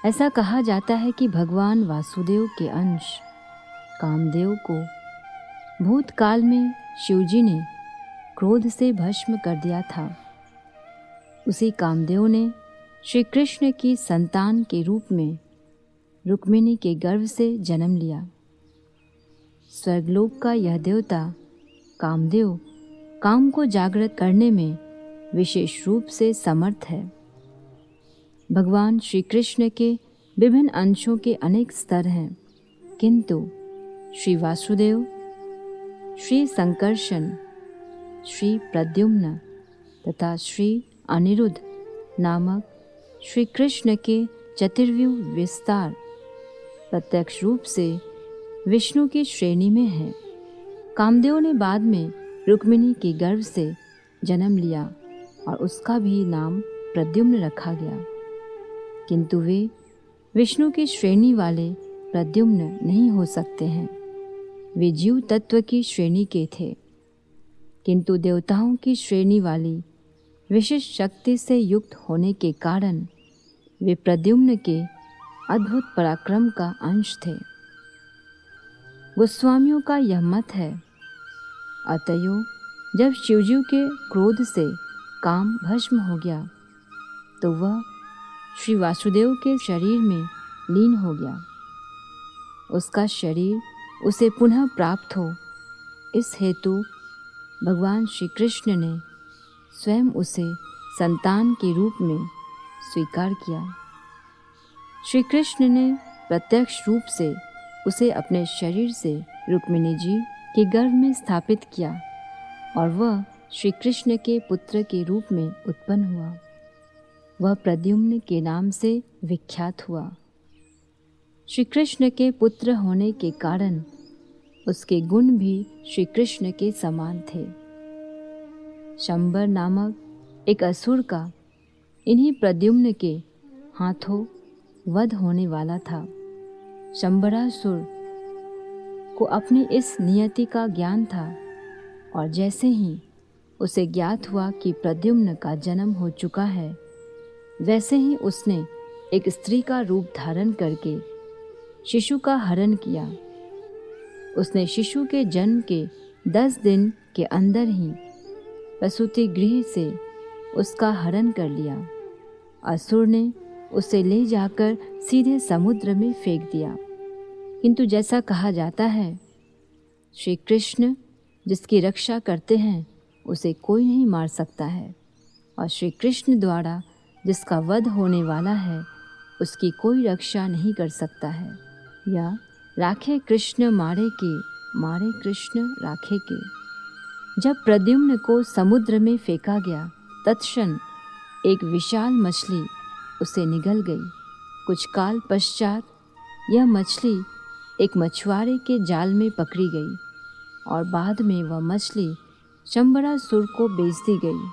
ऐसा कहा जाता है कि भगवान वासुदेव के अंश कामदेव को भूतकाल में शिवजी ने क्रोध से भस्म कर दिया था। उसी कामदेव ने श्री कृष्ण की संतान के रूप में रुक्मिणी के गर्भ से जन्म लिया। स्वर्गलोक का यह देवता कामदेव काम को जागृत करने में विशेष रूप से समर्थ है। भगवान श्री कृष्ण के विभिन्न अंशों के अनेक स्तर हैं, किंतु श्री वासुदेव, श्री संकर्षण, श्री प्रद्युम्न तथा श्री अनिरुद्ध नामक श्री कृष्ण के चतुर्व्यूह विस्तार प्रत्यक्ष रूप से विष्णु की श्रेणी में है। कामदेव ने बाद में रुक्मिणी के गर्भ से जन्म लिया और उसका भी नाम प्रद्युम्न रखा गया, किंतु वे विष्णु की श्रेणी वाले प्रद्युम्न नहीं हो सकते हैं। वे जीव तत्व की श्रेणी के थे, किंतु देवताओं की श्रेणी वाली विशिष्ट शक्ति से युक्त होने के कारण वे प्रद्युम्न के अद्भुत पराक्रम का अंश थे। गोस्वामियों का यह मत है। अतएव जब शिवजी के क्रोध से काम भस्म हो गया तो वह श्री वासुदेव के शरीर में लीन हो गया। उसका शरीर उसे पुनः प्राप्त हो, इस हेतु भगवान श्री कृष्ण ने स्वयं उसे संतान के रूप में स्वीकार किया। श्री कृष्ण ने प्रत्यक्ष रूप से उसे अपने शरीर से रुक्मिणी जी के गर्भ में स्थापित किया और वह श्री कृष्ण के पुत्र के रूप में उत्पन्न हुआ। वह प्रद्युम्न के नाम से विख्यात हुआ। श्री कृष्ण के पुत्र होने के कारण उसके गुण भी श्री कृष्ण के समान थे। शंबर नामक एक असुर का इन्हीं प्रद्युम्न के हाथों वध होने वाला था। शंबरासुर को अपनी इस नियति का ज्ञान था और जैसे ही उसे ज्ञात हुआ कि प्रद्युम्न का जन्म हो चुका है, वैसे ही उसने एक स्त्री का रूप धारण करके शिशु का हरण किया। उसने शिशु के जन्म के 10 दिन के अंदर ही प्रसूति गृह से उसका हरण कर लिया। असुर ने उसे ले जाकर सीधे समुद्र में फेंक दिया, किंतु जैसा कहा जाता है, श्री कृष्ण जिसकी रक्षा करते हैं उसे कोई नहीं मार सकता है, और श्री कृष्ण द्वारा जिसका वध होने वाला है उसकी कोई रक्षा नहीं कर सकता है। या राखे कृष्ण मारे के, मारे कृष्ण राखे के। जब प्रद्युम्न को समुद्र में फेंका गया, तत्क्षण एक विशाल मछली उसे निगल गई। कुछ काल पश्चात यह मछली एक मछुआरे के जाल में पकड़ी गई और बाद में वह मछली शंबरासुर को बेच दी गई।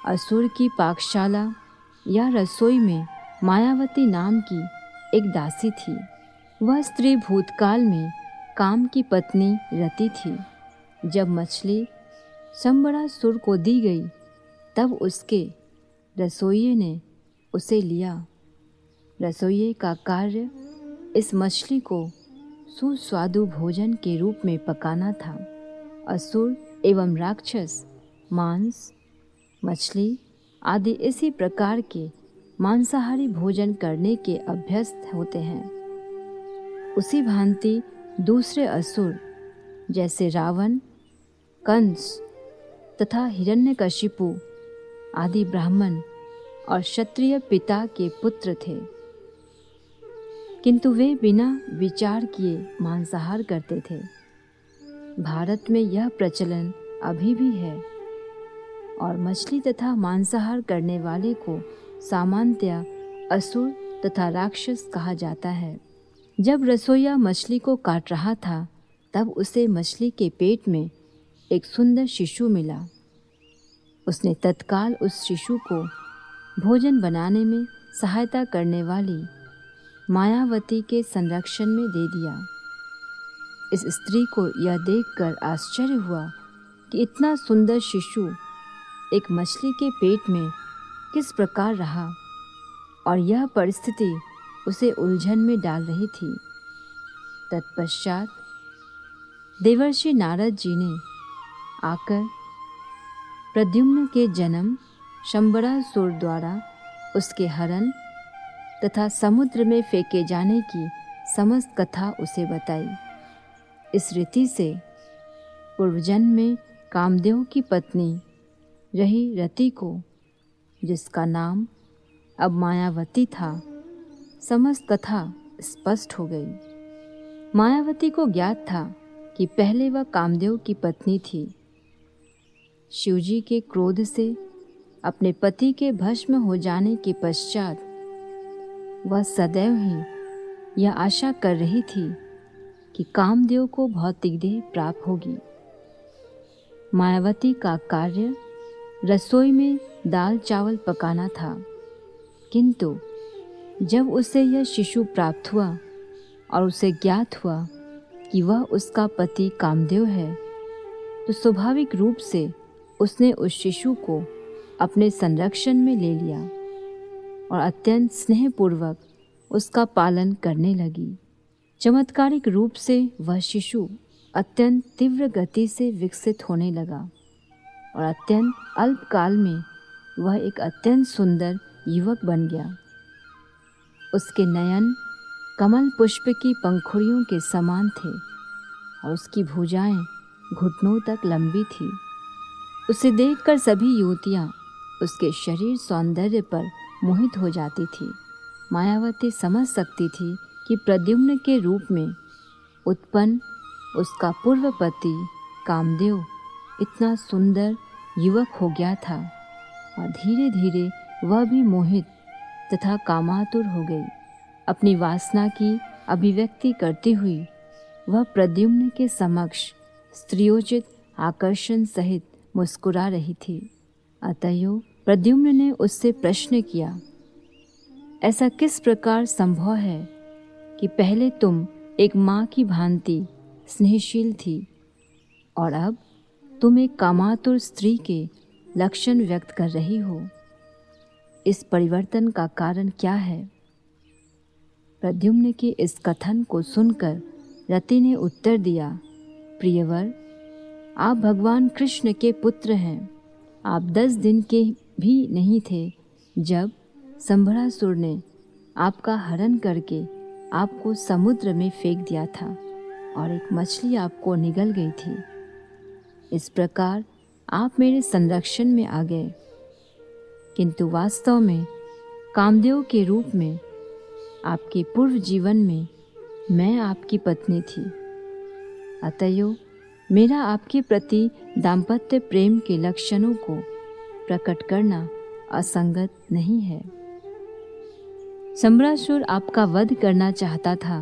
असुर की पाकशाला या रसोई में मायावती नाम की एक दासी थी। वह स्त्री भूतकाल में काम की पत्नी रति थी। जब मछली शंबरासुर को दी गई तब उसके रसोइये ने उसे लिया। रसोइये का कार्य इस मछली को सुस्वादु भोजन के रूप में पकाना था। असुर एवं राक्षस मांस, मछली आदि इसी प्रकार के मांसाहारी भोजन करने के अभ्यस्त होते हैं। उसी भांति दूसरे असुर जैसे रावण, कंस तथा हिरण्यकशिपु आदि ब्राह्मण और क्षत्रिय पिता के पुत्र थे, किंतु वे बिना विचार किए मांसाहार करते थे। भारत में यह प्रचलन अभी भी है और मछली तथा मांसाहार करने वाले को सामान्यतया असुर तथा राक्षस कहा जाता है। जब रसोइया मछली को काट रहा था तब उसे मछली के पेट में एक सुंदर शिशु मिला। उसने तत्काल उस शिशु को भोजन बनाने में सहायता करने वाली मायावती के संरक्षण में दे दिया। इस स्त्री को यह देखकर आश्चर्य हुआ कि इतना सुंदर शिशु एक मछली के पेट में किस प्रकार रहा, और यह परिस्थिति उसे उलझन में डाल रही थी। तत्पश्चात देवर्षि नारद जी ने आकर प्रद्युम्न के जन्म, शंबरासुर द्वारा उसके हरण तथा समुद्र में फेंके जाने की समस्त कथा उसे बताई। इस रीति से पूर्वजन्म में कामदेव की पत्नी रही रति को, जिसका नाम अब मायावती था, समस्त कथा स्पष्ट हो गई। मायावती को ज्ञात था कि पहले वह कामदेव की पत्नी थी। शिवजी के क्रोध से अपने पति के भस्म हो जाने के पश्चात वह सदैव ही यह आशा कर रही थी कि कामदेव को भौतिक देह प्राप्त होगी। मायावती का कार्य रसोई में दाल चावल पकाना था, किंतु जब उसे यह शिशु प्राप्त हुआ और उसे ज्ञात हुआ कि वह उसका पति कामदेव है, तो स्वाभाविक रूप से उसने उस शिशु को अपने संरक्षण में ले लिया और अत्यंत स्नेहपूर्वक उसका पालन करने लगी। चमत्कारिक रूप से वह शिशु अत्यंत तीव्र गति से विकसित होने लगा और अत्यंत अल्प काल में वह एक अत्यंत सुंदर युवक बन गया। उसके नयन कमल पुष्प की पंखुड़ियों के समान थे और उसकी भुजाएं घुटनों तक लंबी थी। उसे देखकर सभी युवतियां उसके शरीर सौंदर्य पर मोहित हो जाती थी। मायावती समझ सकती थी कि प्रद्युम्न के रूप में उत्पन्न उसका पूर्व पति कामदेव इतना सुंदर युवक हो गया था और धीरे धीरे वह भी मोहित तथा कामातुर हो गई। अपनी वासना की अभिव्यक्ति करती हुई वह प्रद्युम्न के समक्ष स्त्रियोचित आकर्षण सहित मुस्कुरा रही थी। अतएव प्रद्युम्न ने उससे प्रश्न किया, ऐसा किस प्रकार संभव है कि पहले तुम एक माँ की भांति स्नेहशील थी और अब तुम एक कामातुर स्त्री के लक्षण व्यक्त कर रही हो? इस परिवर्तन का कारण क्या है? प्रद्युम्न के इस कथन को सुनकर रति ने उत्तर दिया, प्रियवर, आप भगवान कृष्ण के पुत्र हैं। आप 10 दिन के भी नहीं थे जब शंबरासुर ने आपका हरण करके आपको समुद्र में फेंक दिया था और एक मछली आपको निगल गई थी। इस प्रकार आप मेरे संरक्षण में आ गए, किंतु वास्तव में कामदेव के रूप में आपके पूर्व जीवन में मैं आपकी पत्नी थी। अतएव मेरा आपके प्रति दाम्पत्य प्रेम के लक्षणों को प्रकट करना असंगत नहीं है। शंबरासुर आपका वध करना चाहता था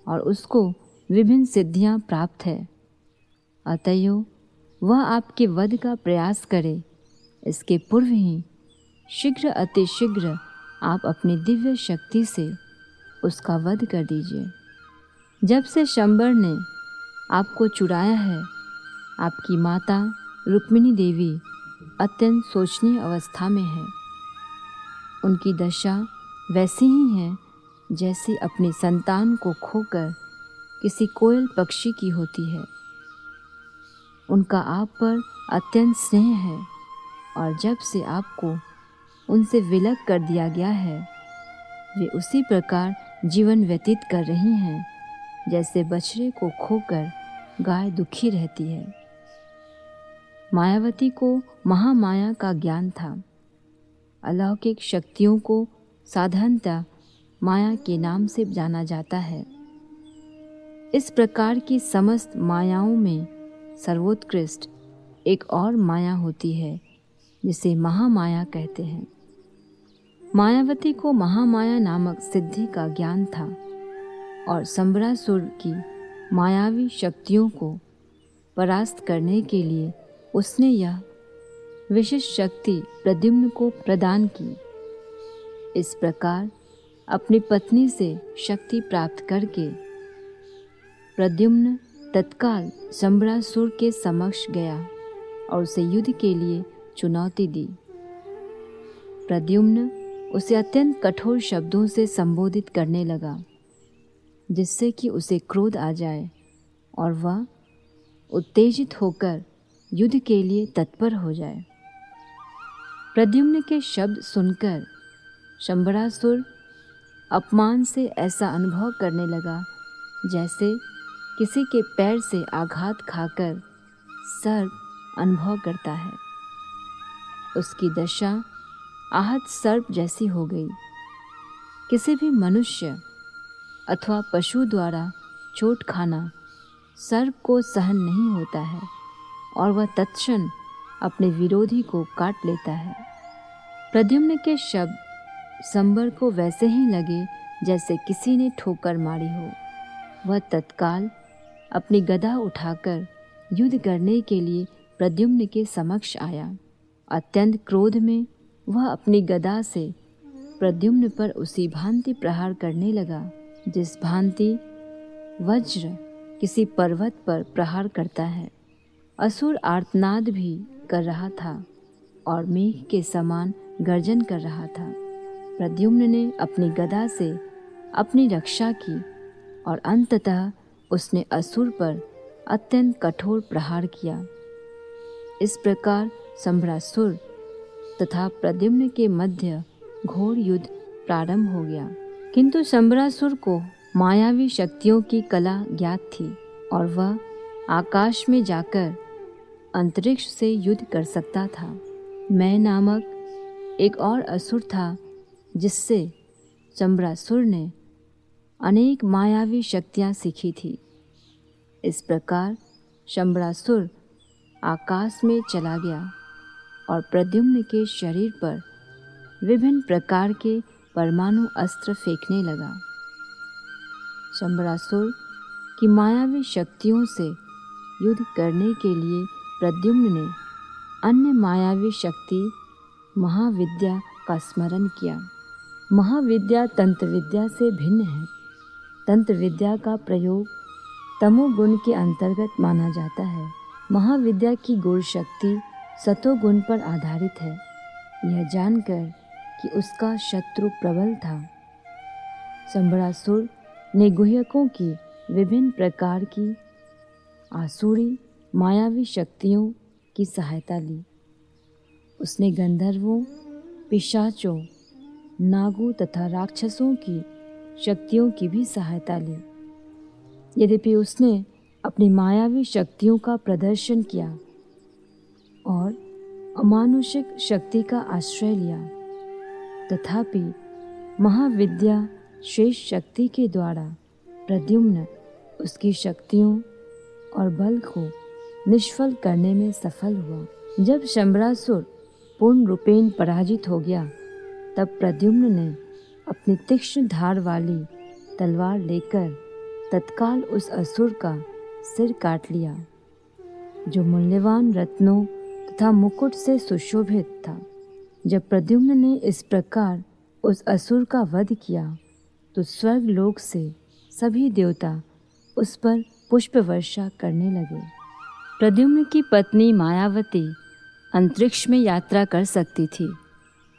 और उसको विभिन्न सिद्धियां प्राप्त है। अतएव वह आपके वध का प्रयास करे, इसके पूर्व ही शीघ्र अतिशीघ्र आप अपनी दिव्य शक्ति से उसका वध कर दीजिए। जब से शंबर ने आपको चुराया है, आपकी माता रुक्मिणी देवी अत्यंत शोचनीय अवस्था में है। उनकी दशा वैसी ही है जैसी अपनी संतान को खोकर किसी कोयल पक्षी की होती है। उनका आप पर अत्यंत स्नेह है और जब से आपको उनसे विलग कर दिया गया है, वे उसी प्रकार जीवन व्यतीत कर रही हैं जैसे बछड़े को खोकर गाय दुखी रहती है। मायावती को महामाया का ज्ञान था। अलौकिक शक्तियों को साधारणतः माया के नाम से जाना जाता है। इस प्रकार की समस्त मायाओं में सर्वोत्कृष्ट एक और माया होती है जिसे महामाया कहते हैं। मायावती को महामाया नामक सिद्धि का ज्ञान था और शंबरासुर की मायावी शक्तियों को परास्त करने के लिए उसने यह विशिष्ट शक्ति प्रद्युम्न को प्रदान की। इस प्रकार अपनी पत्नी से शक्ति प्राप्त करके प्रद्युम्न तत्काल शंबरासुर के समक्ष गया और उसे युद्ध के लिए चुनौती दी। प्रद्युम्न उसे अत्यंत कठोर शब्दों से संबोधित करने लगा, जिससे कि उसे क्रोध आ जाए और वह उत्तेजित होकर युद्ध के लिए तत्पर हो जाए। प्रद्युम्न के शब्द सुनकर शंबरासुर अपमान से ऐसा अनुभव करने लगा जैसे किसी के पैर से आघात खाकर सर्प अनुभव करता है। उसकी दशा आहत सर्प जैसी हो गई। किसी भी मनुष्य अथवा पशु द्वारा चोट खाना सर्प को सहन नहीं होता है और वह तत्क्षण अपने विरोधी को काट लेता है। प्रद्युम्न के शब्द संबर को वैसे ही लगे जैसे किसी ने ठोकर मारी हो। वह तत्काल अपनी गदा उठाकर युद्ध करने के लिए प्रद्युम्न के समक्ष आया। अत्यंत क्रोध में वह अपनी गदा से प्रद्युम्न पर उसी भांति प्रहार करने लगा जिस भांति वज्र किसी पर्वत पर प्रहार करता है। असुर आर्तनाद भी कर रहा था और मेघ के समान गर्जन कर रहा था। प्रद्युम्न ने अपनी गदा से अपनी रक्षा की और अंततः उसने असुर पर अत्यंत कठोर प्रहार किया। इस प्रकार संभरासुर तथा प्रद्युम्न के मध्य घोर युद्ध प्रारंभ हो गया। किंतु संभरासुर को मायावी शक्तियों की कला ज्ञात थी और वह आकाश में जाकर अंतरिक्ष से युद्ध कर सकता था। मैं नामक एक और असुर था जिससे संभरासुर ने अनेक मायावी शक्तियाँ सीखी थी। इस प्रकार संभरासुर आकाश में चला गया और प्रद्युम्न के शरीर पर विभिन्न प्रकार के परमाणु अस्त्र फेंकने लगा। संभरासुर की मायावी शक्तियों से युद्ध करने के लिए प्रद्युम्न ने अन्य मायावी शक्ति महाविद्या का स्मरण किया। महाविद्या तंत्र विद्या से भिन्न है। तंत्र विद्या का प्रयोग तमोगुण के अंतर्गत माना जाता है। महाविद्या की गुण शक्ति सतोगुण पर आधारित है। यह जानकर कि उसका शत्रु प्रबल था, संभरासुर ने गुह्यकों की विभिन्न प्रकार की आसुरी मायावी शक्तियों की सहायता ली। उसने गंधर्वों, पिशाचों, नागों तथा राक्षसों की शक्तियों की भी सहायता ली। यद्यपि उसने अपनी मायावी शक्तियों का प्रदर्शन किया और अमानुषिक शक्ति का आश्रय लिया, तथापि महाविद्या शेष शक्ति के द्वारा प्रद्युम्न उसकी शक्तियों और बल को निष्फल करने में सफल हुआ। जब संभरासुर पूर्ण रूपेण पराजित हो गया, तब प्रद्युम्न ने अपनी तीक्ष्ण धार वाली तलवार लेकर तत्काल उस असुर का सिर काट लिया, जो मूल्यवान रत्नों तथा मुकुट से सुशोभित था। जब प्रद्युम्न ने इस प्रकार उस असुर का वध किया, तो स्वर्ग लोक से सभी देवता उस पर पुष्प वर्षा करने लगे। प्रद्युम्न की पत्नी मायावती अंतरिक्ष में यात्रा कर सकती थी,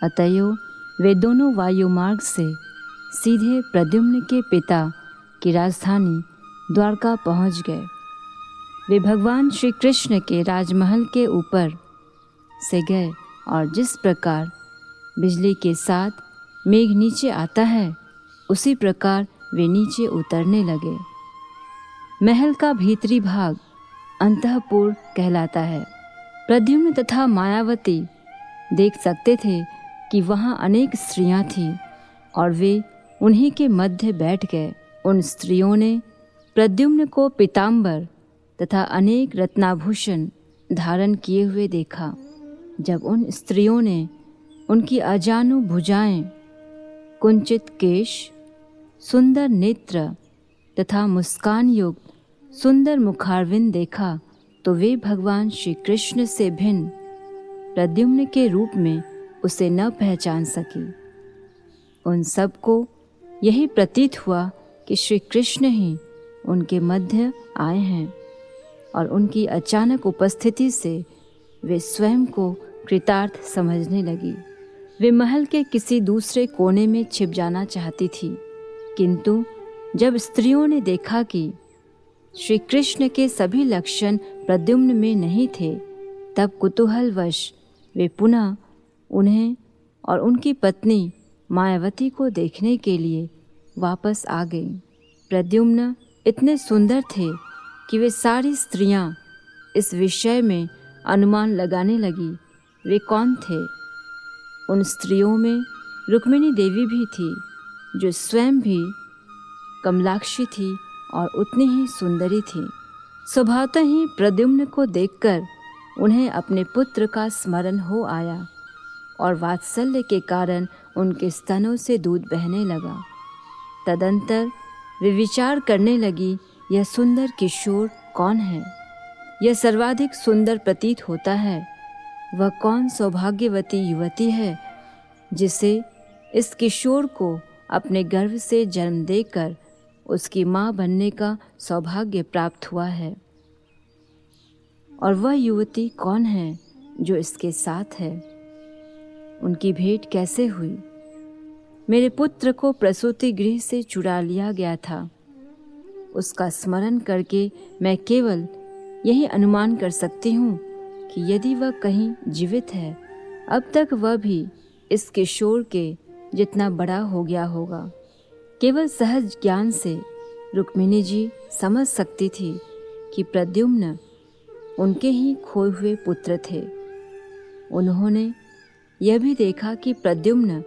अतएव वे दोनों वायु मार्ग से सीधे प्रद्युम्न के पिता की राजधानी द्वारका पहुंच गए। वे भगवान श्री कृष्ण के राजमहल के ऊपर से गए और जिस प्रकार बिजली के साथ मेघ नीचे आता है, उसी प्रकार वे नीचे उतरने लगे। महल का भीतरी भाग अंतःपुर कहलाता है। प्रद्युम्न तथा मायावती देख सकते थे कि वहाँ अनेक स्त्रियाँ थीं और वे उन्हीं के मध्य बैठ गए। उन स्त्रियों ने प्रद्युम्न को पीताम्बर तथा अनेक रत्नाभूषण धारण किए हुए देखा। जब उन स्त्रियों ने उनकी अजानु भुजाएं, कुंचित केश, सुंदर नेत्र तथा मुस्कान युक्त सुंदर मुखारविंद देखा, तो वे भगवान श्री कृष्ण से भिन्न प्रद्युम्न के रूप में उसे न पहचान सकी। उन सबको यही प्रतीत हुआ कि श्री कृष्ण ही उनके मध्य आए हैं और उनकी अचानक उपस्थिति से वे स्वयं को कृतार्थ समझने लगी। वे महल के किसी दूसरे कोने में छिप जाना चाहती थी, किंतु जब स्त्रियों ने देखा कि श्री कृष्ण के सभी लक्षण प्रद्युम्न में नहीं थे, तब कुतूहलवश वे पुनः उन्हें और उनकी पत्नी मायावती को देखने के लिए वापस आ गई। प्रद्युम्न इतने सुंदर थे कि वे सारी स्त्रियां इस विषय में अनुमान लगाने लगी वे कौन थे। उन स्त्रियों में रुक्मिणी देवी भी थी, जो स्वयं भी कमलाक्षी थी और उतनी ही सुंदरी थी। स्वभावतः ही प्रद्युम्न को देखकर उन्हें अपने पुत्र का स्मरण हो आया और वात्सल्य के कारण उनके स्तनों से दूध बहने लगा। तदंतर वे विचार करने लगी, यह सुंदर किशोर कौन है? यह सर्वाधिक सुंदर प्रतीत होता है। वह कौन सौभाग्यवती युवती है जिसे इस किशोर को अपने गर्भ से जन्म देकर उसकी माँ बनने का सौभाग्य प्राप्त हुआ है? और वह युवती कौन है जो इसके साथ है? उनकी भेंट कैसे हुई? मेरे पुत्र को प्रसूति गृह से चुरा लिया गया था। उसका स्मरण करके मैं केवल यही अनुमान कर सकती हूँ कि यदि वह कहीं जीवित है, अब तक वह भी इस किशोर के जितना बड़ा हो गया होगा। केवल सहज ज्ञान से रुक्मिणी जी समझ सकती थी कि प्रद्युम्न उनके ही खोए हुए पुत्र थे। उन्होंने यह भी देखा कि प्रद्युम्न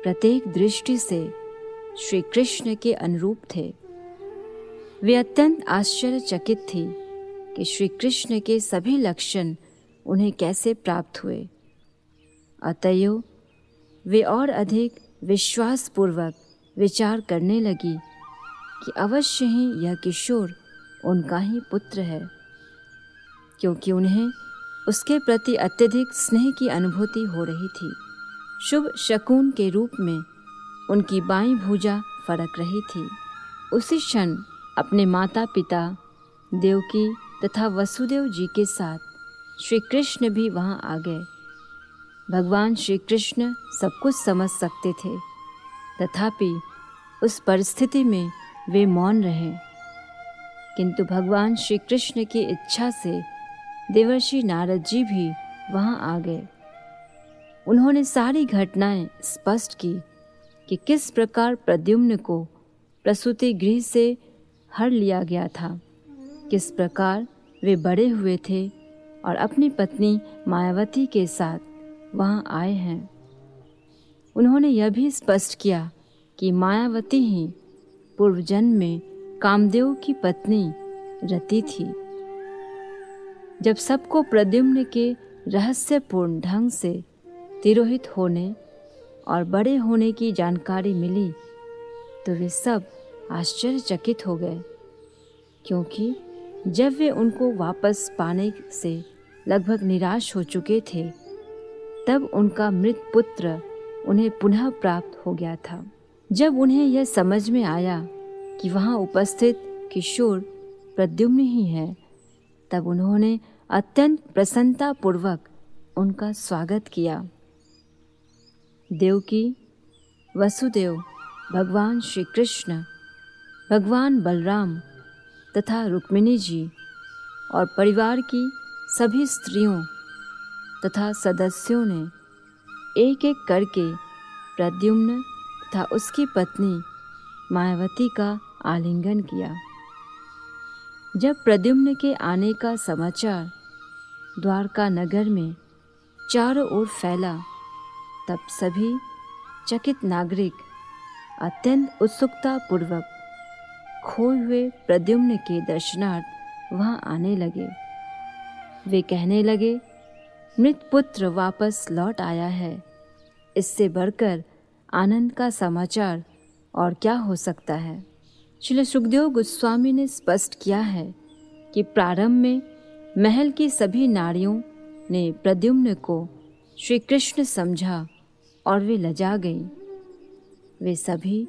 प्रत्येक दृष्टि से श्री कृष्ण के अनुरूप थे। वे अत्यंत आश्चर्यचकित थी कि श्री कृष्ण के सभी लक्षण उन्हें कैसे प्राप्त हुए। अतएव वे और अधिक विश्वासपूर्वक विचार करने लगी कि अवश्य ही यह किशोर उनका ही पुत्र है, क्योंकि उन्हें उसके प्रति अत्यधिक स्नेह की अनुभूति हो रही थी। शुभ शकुन के रूप में उनकी बाईं भुजा फड़क रही थी। उसी क्षण अपने माता पिता देवकी तथा वसुदेव जी के साथ श्री कृष्ण भी वहाँ आ गए। भगवान श्री कृष्ण सब कुछ समझ सकते थे, तथापि उस परिस्थिति में वे मौन रहे। किंतु भगवान श्री कृष्ण की इच्छा से देवर्षि नारद जी भी वहाँ आ गए। उन्होंने सारी घटनाएं स्पष्ट की कि किस प्रकार प्रद्युम्न को प्रसूति गृह से हर लिया गया था, किस प्रकार वे बड़े हुए थे और अपनी पत्नी मायावती के साथ वहाँ आए हैं। उन्होंने यह भी स्पष्ट किया कि मायावती ही पूर्व जन्म में कामदेव की पत्नी रति थी। जब सबको प्रद्युम्न के रहस्यपूर्ण ढंग से तिरोहित होने और बड़े होने की जानकारी मिली, तो वे सब आश्चर्यचकित हो गए, क्योंकि जब वे उनको वापस पाने से लगभग निराश हो चुके थे, तब उनका मृत पुत्र उन्हें पुनः प्राप्त हो गया था। जब उन्हें यह समझ में आया कि वहाँ उपस्थित किशोर प्रद्युम्न ही है, तब उन्होंने अत्यंत प्रसन्नतापूर्वक उनका स्वागत किया। देवकी, वसुदेव, भगवान श्री कृष्ण, भगवान बलराम तथा रुक्मिणी जी और परिवार की सभी स्त्रियों तथा सदस्यों ने एक एक करके प्रद्युम्न तथा उसकी पत्नी मायावती का आलिंगन किया। जब प्रद्युम्न के आने का समाचार द्वारका नगर में चारों ओर फैला, तब सभी चकित नागरिक अत्यंत उत्सुकता पूर्वक खोए हुए प्रद्युम्न के दर्शनार्थ वहाँ आने लगे। वे कहने लगे, मृत पुत्र वापस लौट आया है। इससे बढ़कर आनंद का समाचार और क्या हो सकता है। श्री सुखदेव गोस्वामी ने स्पष्ट किया है कि प्रारंभ में महल की सभी नारियों ने प्रद्युम्न को श्री कृष्ण समझा और वे लजा गईं। वे सभी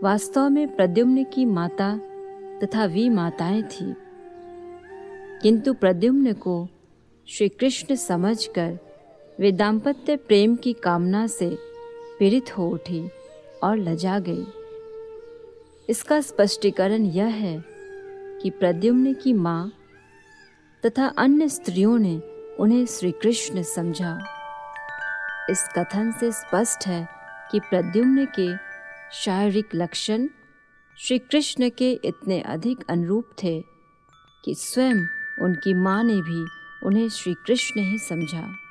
वास्तव में प्रद्युम्न की माता तथा वी माताएं थीं, किंतु प्रद्युम्न को श्री कृष्ण समझकर वे दाम्पत्य प्रेम की कामना से पीड़ित हो उठी और लजा गई। इसका स्पष्टीकरण यह है कि प्रद्युम्न की माँ तथा अन्य स्त्रियों ने उन्हें श्री कृष्ण समझा। इस कथन से स्पष्ट है कि प्रद्युम्न के शारीरिक लक्षण श्री कृष्ण के इतने अधिक अनुरूप थे कि स्वयं उनकी माँ ने भी उन्हें श्री कृष्ण ही समझा।